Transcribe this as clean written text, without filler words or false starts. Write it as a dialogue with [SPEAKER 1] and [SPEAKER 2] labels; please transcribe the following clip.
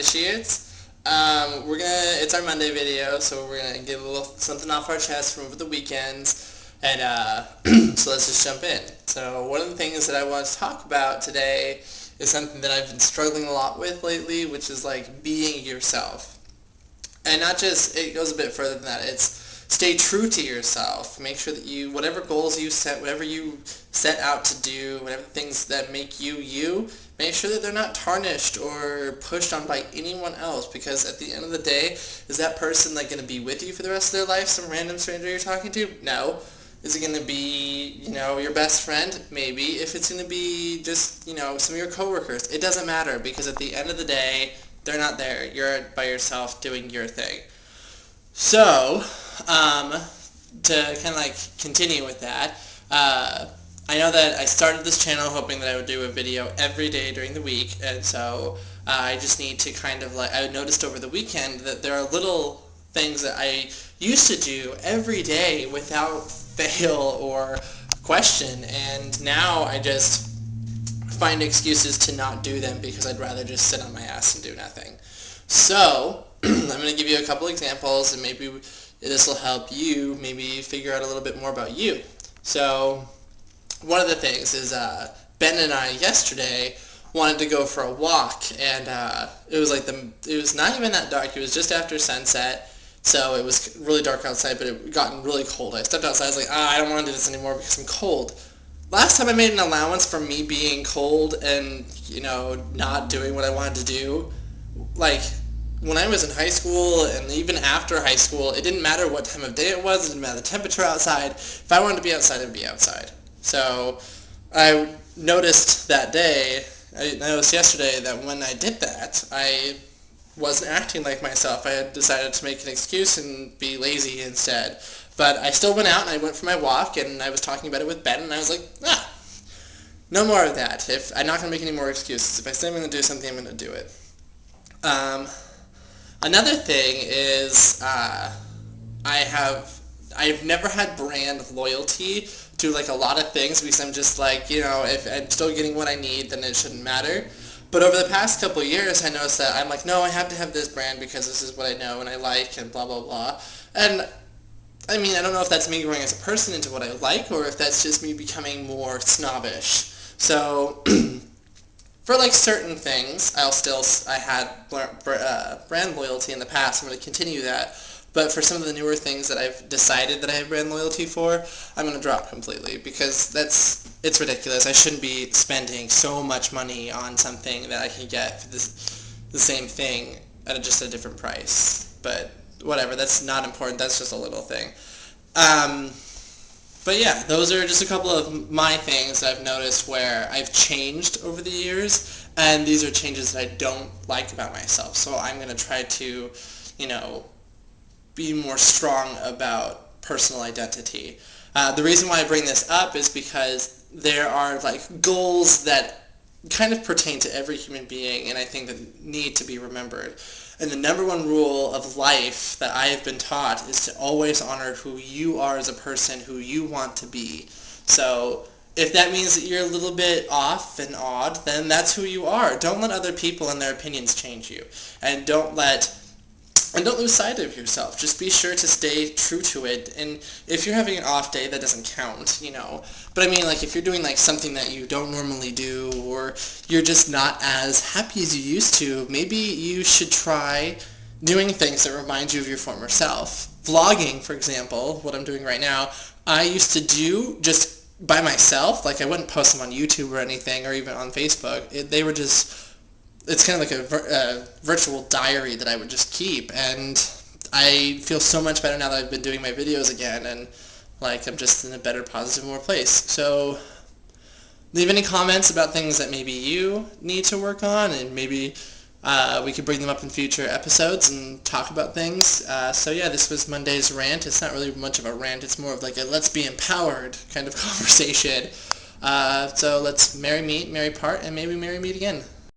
[SPEAKER 1] initiates. It's our Monday video, so we're gonna get a little something off our chest from over the weekends, and so let's just jump in. So one of the things that I want to talk about today is something that I've been struggling a lot with lately, which is like being yourself. And not just, it goes a bit further than that, it's stay true to yourself. Make sure that you, whatever goals you set, whatever you set out to do, whatever things that make you you, make sure that they're not tarnished or pushed on by anyone else, because at the end of the day, is that person like going to be with you for the rest of their life, some random stranger you're talking to? No. Is it going to be, your best friend? Maybe. If it's going to be just, some of your coworkers, it doesn't matter, because at the end of the day, they're not there. You're by yourself doing your thing. So, to kind of like continue with that, I know that I started this channel hoping that I would do a video every day during the week, and so I just need to kind of like, I noticed over the weekend that there are little things that I used to do every day without fail or question, and now I just find excuses to not do them because I'd rather just sit on my ass and do nothing. So, I'm going to give you a couple examples, and maybe this will help you maybe figure out a little bit more about you. So, one of the things is Ben and I yesterday wanted to go for a walk, and it was not even that dark. It was just after sunset, so it was really dark outside, but it had gotten really cold. I stepped outside. I was like, I don't want to do this anymore because I'm cold. Last time I made an allowance for me being cold and not doing what I wanted to do, like when I was in high school and even after high school, it didn't matter what time of day it was. It didn't matter the temperature outside. If I wanted to be outside, I'd be outside. So I noticed yesterday that when I did that, I wasn't acting like myself. I had decided to make an excuse and be lazy instead. But I still went out and I went for my walk, and I was talking about it with Ben, and I was like, no more of that. I'm not going to make any more excuses. If I say I'm going to do something, I'm going to do it. Another thing is I've never had brand loyalty to like a lot of things, because I'm just like, if I'm still getting what I need, then it shouldn't matter. But over the past couple of years, I noticed that I'm like, no, I have to have this brand because this is what I know and I like and blah, blah, blah. And I mean, I don't know if that's me growing as a person into what I like, or if that's just me becoming more snobbish. So, for like certain things, I had brand loyalty in the past. I'm going to continue that. But for some of the newer things that I've decided that I have brand loyalty for, I'm going to drop completely, because it's ridiculous. I shouldn't be spending so much money on something that I can get for the same thing at just a different price. But whatever, that's not important. That's just a little thing. But yeah, those are just a couple of my things that I've noticed where I've changed over the years, and these are changes that I don't like about myself. So I'm going to try to, be more strong about personal identity. The reason why I bring this up is because there are like goals that kind of pertain to every human being, and I think that need to be remembered. And the number one rule of life that I have been taught is to always honor who you are as a person, who you want to be. So if that means that you're a little bit off and odd, then that's who you are. Don't let other people and their opinions change you. And don't lose sight of yourself. Just be sure to stay true to it. And if you're having an off day, that doesn't count, But I mean, like, if you're doing, like, something that you don't normally do, or you're just not as happy as you used to, maybe you should try doing things that remind you of your former self. Vlogging, for example, what I'm doing right now, I used to do just by myself. Like, I wouldn't post them on YouTube or anything, or even on Facebook. It's kind of like a virtual diary that I would just keep, and I feel so much better now that I've been doing my videos again, and like I'm just in a better, positive, more place. So leave any comments about things that maybe you need to work on, and maybe we could bring them up in future episodes and talk about things. So yeah, this was Monday's rant. It's not really much of a rant. It's more of like a let's be empowered kind of conversation. So let's merry meet, merry part, and maybe merry meet again.